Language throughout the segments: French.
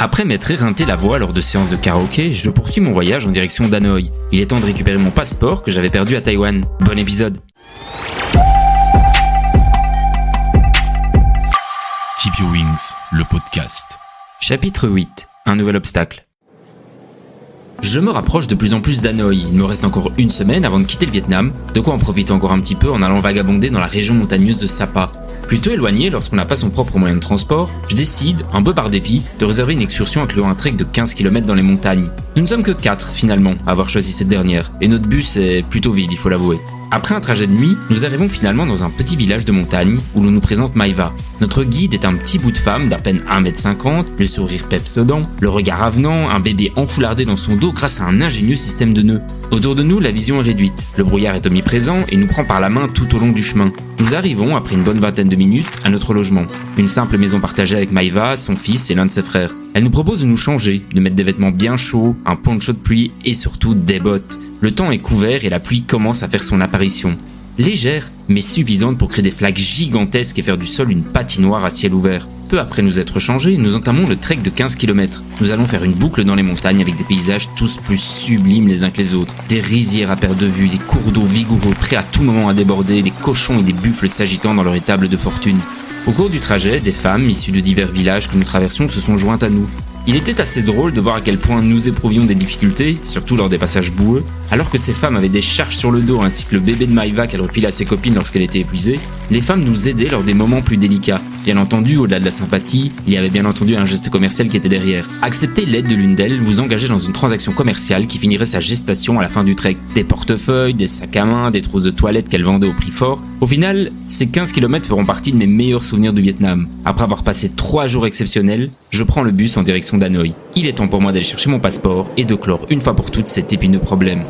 Après m'être éreinté la voix lors de séances de karaoké, je poursuis mon voyage en direction d'Hanoï. Il est temps de récupérer mon passeport que j'avais perdu à Taïwan. Bon épisode. Keep Your Wings, le podcast. Chapitre 8. Un nouvel obstacle. Je me rapproche de plus en plus d'Hanoï. Il me reste encore une semaine avant de quitter le Vietnam, de quoi en profiter encore un petit peu en allant vagabonder dans la région montagneuse de Sapa. Plutôt éloigné lorsqu'on n'a pas son propre moyen de transport, je décide, un peu par dépit, de réserver une excursion incluant un trek de 15 km dans les montagnes. Nous ne sommes que 4 finalement à avoir choisi cette dernière, et notre bus est plutôt vide, il faut l'avouer. Après un trajet de nuit, nous arrivons finalement dans un petit village de montagne où l'on nous présente Maïva. Notre guide est un petit bout de femme d'à peine 1m50, le sourire pepsodent, le regard avenant, un bébé enfoulardé dans son dos grâce à un ingénieux système de nœuds. Autour de nous, la vision est réduite, le brouillard est omniprésent et nous prend par la main tout au long du chemin. Nous arrivons, après une bonne vingtaine de minutes, à notre logement. Une simple maison partagée avec Maïva, son fils et l'un de ses frères. Elle nous propose de nous changer, de mettre des vêtements bien chauds, un poncho de pluie et surtout des bottes. Le temps est couvert et la pluie commence à faire son apparition. Légère, mais suffisante pour créer des flaques gigantesques et faire du sol une patinoire à ciel ouvert. Peu après nous être changés, nous entamons le trek de 15 km. Nous allons faire une boucle dans les montagnes avec des paysages tous plus sublimes les uns que les autres. Des rizières à perte de vue, des cours d'eau vigoureux prêts à tout moment à déborder, des cochons et des buffles s'agitant dans leur étable de fortune. Au cours du trajet, des femmes issues de divers villages que nous traversions se sont jointes à nous. Il était assez drôle de voir à quel point nous éprouvions des difficultés, surtout lors des passages boueux, alors que ces femmes avaient des charges sur le dos ainsi que le bébé de Maïva qu'elle refilait à ses copines lorsqu'elle était épuisée. Les femmes nous aidaient lors des moments plus délicats. Bien entendu, au-delà de la sympathie, il y avait bien entendu un geste commercial qui était derrière. Accepter l'aide de l'une d'elles, vous engager dans une transaction commerciale qui finirait sa gestation à la fin du trek. Des portefeuilles, des sacs à main, des trousses de toilette qu'elle vendait au prix fort. Au final, ces 15 km feront partie de mes meilleurs souvenirs du Vietnam. Après avoir passé 3 jours exceptionnels, je prends le bus en direction d'Hanoï. Il est temps pour moi d'aller chercher mon passeport et de clore une fois pour toutes cet épineux problème.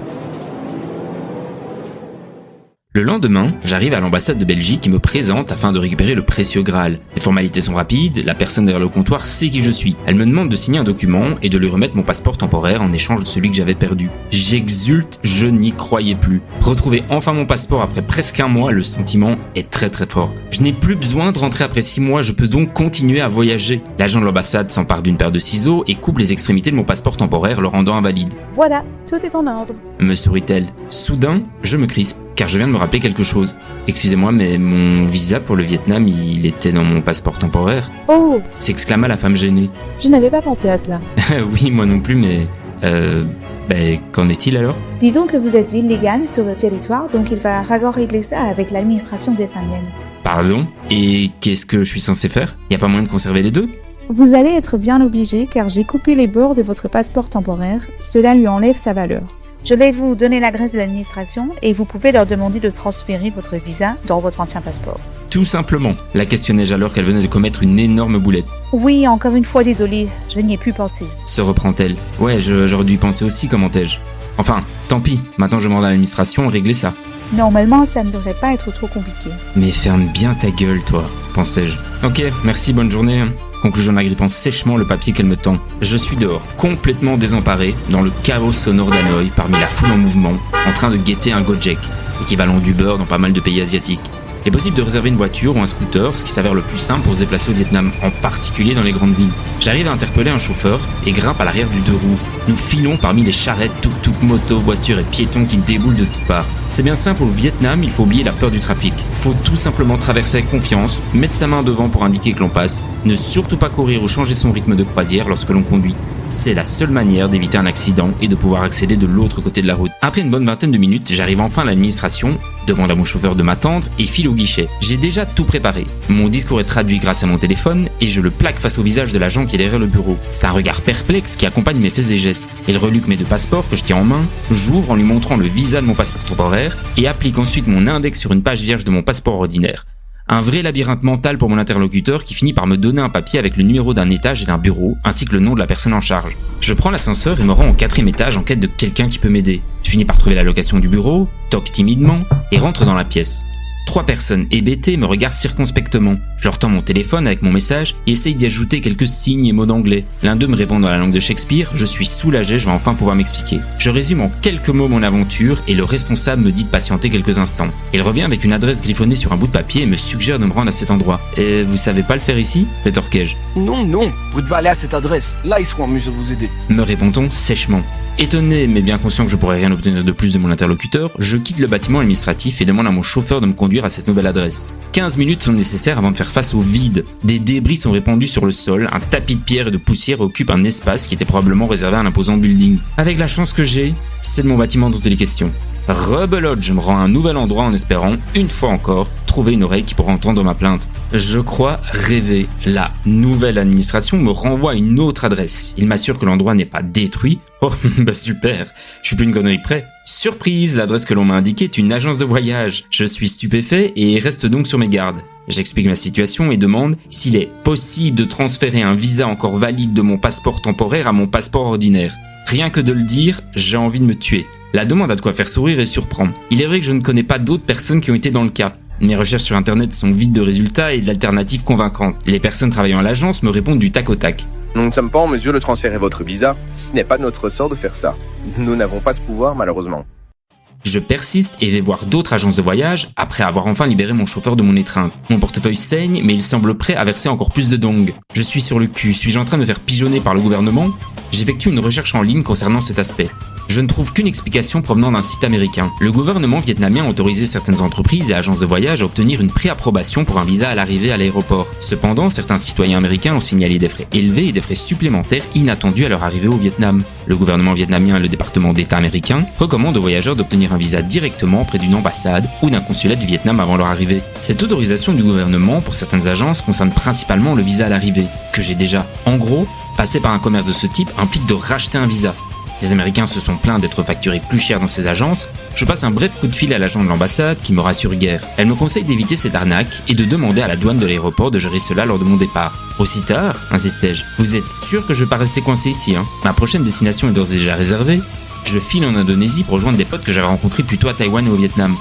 Le lendemain, j'arrive à l'ambassade de Belgique qui me présente afin de récupérer le précieux Graal. Les formalités sont rapides, la personne derrière le comptoir sait qui je suis. Elle me demande de signer un document et de lui remettre mon passeport temporaire en échange de celui que j'avais perdu. J'exulte, je n'y croyais plus. Retrouver enfin mon passeport après presque un mois, le sentiment est très très fort. Je n'ai plus besoin de rentrer après 6 mois, je peux donc continuer à voyager. L'agent de l'ambassade s'empare d'une paire de ciseaux et coupe les extrémités de mon passeport temporaire, le rendant invalide. Voilà, tout est en ordre. Me sourit-elle. Soudain, je me crispe, car je viens de me rappeler quelque chose. Excusez-moi, mais mon visa pour le Vietnam, il était dans mon passeport temporaire. Oh, S'exclama la femme gênée. je n'avais pas pensé à cela. Oui, moi non plus, mais... qu'en est-il alors ? Disons que vous êtes illégal sur le territoire, donc il va falloir régler ça avec l'administration vietnamienne. Pardon ? Et qu'est-ce que je suis censé faire ? Y a pas moyen de conserver les deux ? Vous allez être bien obligé car j'ai coupé les bords de votre passeport temporaire, cela lui enlève sa valeur. Je vais vous donner l'adresse de l'administration et vous pouvez leur demander de transférer votre visa dans votre ancien passeport. Tout simplement. La questionnai-je alors qu'elle venait de commettre une énorme boulette. Oui, encore une fois désolé, je n'y ai plus pensé. Se reprend-elle. Ouais, j'aurais dû y penser aussi, commentai-je. Enfin, tant pis, maintenant je demande à l'administration de régler ça. Normalement, ça ne devrait pas être trop compliqué. Mais ferme bien ta gueule, toi, pensais-je. Ok, merci, bonne journée. Conclut-je en agrippant sèchement le papier qu'elle me tend. Je suis dehors, complètement désemparé, dans le chaos sonore d'Hanoï, parmi la foule en mouvement, en train de guetter un Gojek, équivalent d'Uber dans pas mal de pays asiatiques. Il est possible de réserver une voiture ou un scooter, ce qui s'avère le plus simple pour se déplacer au Vietnam, en particulier dans les grandes villes. J'arrive à interpeller un chauffeur et grimpe à l'arrière du 2 roues. Nous filons parmi les charrettes, tuk-tuk, motos, voitures et piétons qui déboulent de toutes parts. C'est bien simple, au Vietnam, il faut oublier la peur du trafic. Il faut tout simplement traverser avec confiance, mettre sa main devant pour indiquer que l'on passe, ne surtout pas courir ou changer son rythme de croisière lorsque l'on conduit. C'est la seule manière d'éviter un accident et de pouvoir accéder de l'autre côté de la route. Après une bonne vingtaine de minutes, j'arrive enfin à l'administration, demande à mon chauffeur de m'attendre et file au guichet. J'ai déjà tout préparé. Mon discours est traduit grâce à mon téléphone et je le plaque face au visage de l'agent qui est derrière le bureau. C'est un regard perplexe qui accompagne mes faits et gestes. Il reluque mes 2 passeports que je tiens en main, j'ouvre en lui montrant le visa de mon passeport temporaire et applique ensuite mon index sur une page vierge de mon passeport ordinaire. Un vrai labyrinthe mental pour mon interlocuteur qui finit par me donner un papier avec le numéro d'un étage et d'un bureau, ainsi que le nom de la personne en charge. Je prends l'ascenseur et me rends au 4e étage en quête de quelqu'un qui peut m'aider. Je finis par trouver la location du bureau, toque timidement et rentre dans la pièce. 3 personnes hébétées me regardent circonspectement. Je leur tends mon téléphone avec mon message et essaye d'y ajouter quelques signes et mots d'anglais. L'un d'eux me répond dans la langue de Shakespeare, je suis soulagé, je vais enfin pouvoir m'expliquer. Je résume en quelques mots mon aventure et le responsable me dit de patienter quelques instants. Il revient avec une adresse griffonnée sur un bout de papier et me suggère de me rendre à cet endroit. « Vous savez pas le faire ici ?» rétorquai-je. « Non, vous devez aller à cette adresse, là ils seront en mesure de vous aider. » me répond-on sèchement. Étonné mais bien conscient que je pourrais rien obtenir de plus de mon interlocuteur, je quitte le bâtiment administratif et demande à mon chauffeur de me conduire à cette nouvelle adresse. 15 minutes sont nécessaires avant de faire face au vide. Des débris sont répandus sur le sol, un tapis de pierre et de poussière occupe un espace qui était probablement réservé à un imposant building. Avec la chance que j'ai, c'est de mon bâtiment dont il est question. Rebelote, je me rends à un nouvel endroit en espérant, une fois encore, trouver une oreille qui pourra entendre ma plainte. Je crois rêver. La nouvelle administration me renvoie à une autre adresse. Il m'assure que l'endroit n'est pas détruit. Oh, bah super, je suis plus une connerie près. Surprise, l'adresse que l'on m'a indiquée est une agence de voyage. Je suis stupéfait et reste donc sur mes gardes. J'explique ma situation et demande s'il est possible de transférer un visa encore valide de mon passeport temporaire à mon passeport ordinaire. Rien que de le dire, j'ai envie de me tuer. La demande a de quoi faire sourire et surprendre. Il est vrai que je ne connais pas d'autres personnes qui ont été dans le cas. Mes recherches sur internet sont vides de résultats et d'alternatives convaincantes. Les personnes travaillant à l'agence me répondent du tac au tac. Nous ne sommes pas en mesure de transférer votre visa. Ce n'est pas de notre ressort de faire ça. Nous n'avons pas ce pouvoir malheureusement. Je persiste et vais voir d'autres agences de voyage après avoir enfin libéré mon chauffeur de mon étreinte. Mon portefeuille saigne mais il semble prêt à verser encore plus de dong. Je suis sur le cul, suis-je en train de me faire pigeonner par le gouvernement ? J'effectue une recherche en ligne concernant cet aspect. Je ne trouve qu'une explication provenant d'un site américain. Le gouvernement vietnamien a autorisé certaines entreprises et agences de voyage à obtenir une préapprobation pour un visa à l'arrivée à l'aéroport. Cependant, certains citoyens américains ont signalé des frais élevés et des frais supplémentaires inattendus à leur arrivée au Vietnam. Le gouvernement vietnamien et le département d'État américain recommandent aux voyageurs d'obtenir un visa directement auprès d'une ambassade ou d'un consulat du Vietnam avant leur arrivée. Cette autorisation du gouvernement pour certaines agences concerne principalement le visa à l'arrivée, que j'ai déjà. En gros, passer par un commerce de ce type implique de racheter un visa. Les Américains se sont plaints d'être facturés plus cher dans ces agences. Je passe un bref coup de fil à l'agent de l'ambassade qui me rassure guère. Elle me conseille d'éviter cette arnaque et de demander à la douane de l'aéroport de gérer cela lors de mon départ. Aussi tard, insistai-je. Vous êtes sûr que je vais pas rester coincé ici, hein ? Ma prochaine destination est d'ores et déjà réservée. Je file en Indonésie pour rejoindre des potes que j'avais rencontrés plus tôt à Taïwan et au Vietnam.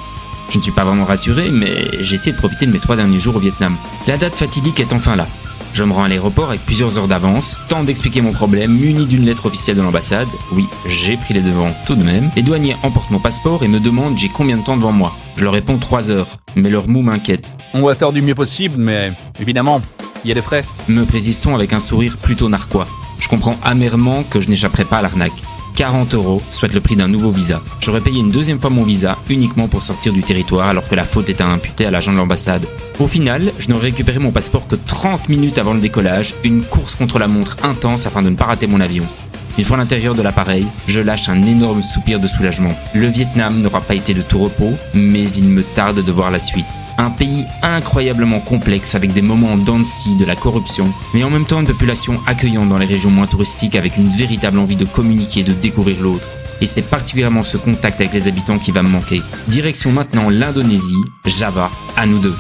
Je ne suis pas vraiment rassuré, mais j'ai essayé de profiter de mes 3 derniers jours au Vietnam. La date fatidique est enfin là. Je me rends à l'aéroport avec plusieurs heures d'avance, temps d'expliquer mon problème, muni d'une lettre officielle de l'ambassade. Oui, j'ai pris les devants tout de même. Les douaniers emportent mon passeport et me demandent j'ai combien de temps devant moi. Je leur réponds 3 heures, mais leur mot m'inquiète. On va faire du mieux possible, mais évidemment, il y a des frais. Me précise-t-on avec un sourire plutôt narquois. Je comprends amèrement que je n'échapperai pas à l'arnaque. 40 €, soit le prix d'un nouveau visa. J'aurais payé une deuxième fois mon visa uniquement pour sortir du territoire alors que la faute était imputée à l'agent de l'ambassade. Au final, je n'aurais récupéré mon passeport que 30 minutes avant le décollage, une course contre la montre intense afin de ne pas rater mon avion. Une fois à l'intérieur de l'appareil, je lâche un énorme soupir de soulagement. Le Vietnam n'aura pas été de tout repos, mais il me tarde de voir la suite. Un pays incroyablement complexe avec des moments en dents de scie, de la corruption, mais en même temps une population accueillante dans les régions moins touristiques avec une véritable envie de communiquer et de découvrir l'autre. Et c'est particulièrement ce contact avec les habitants qui va me manquer. Direction maintenant l'Indonésie, Java, à nous deux.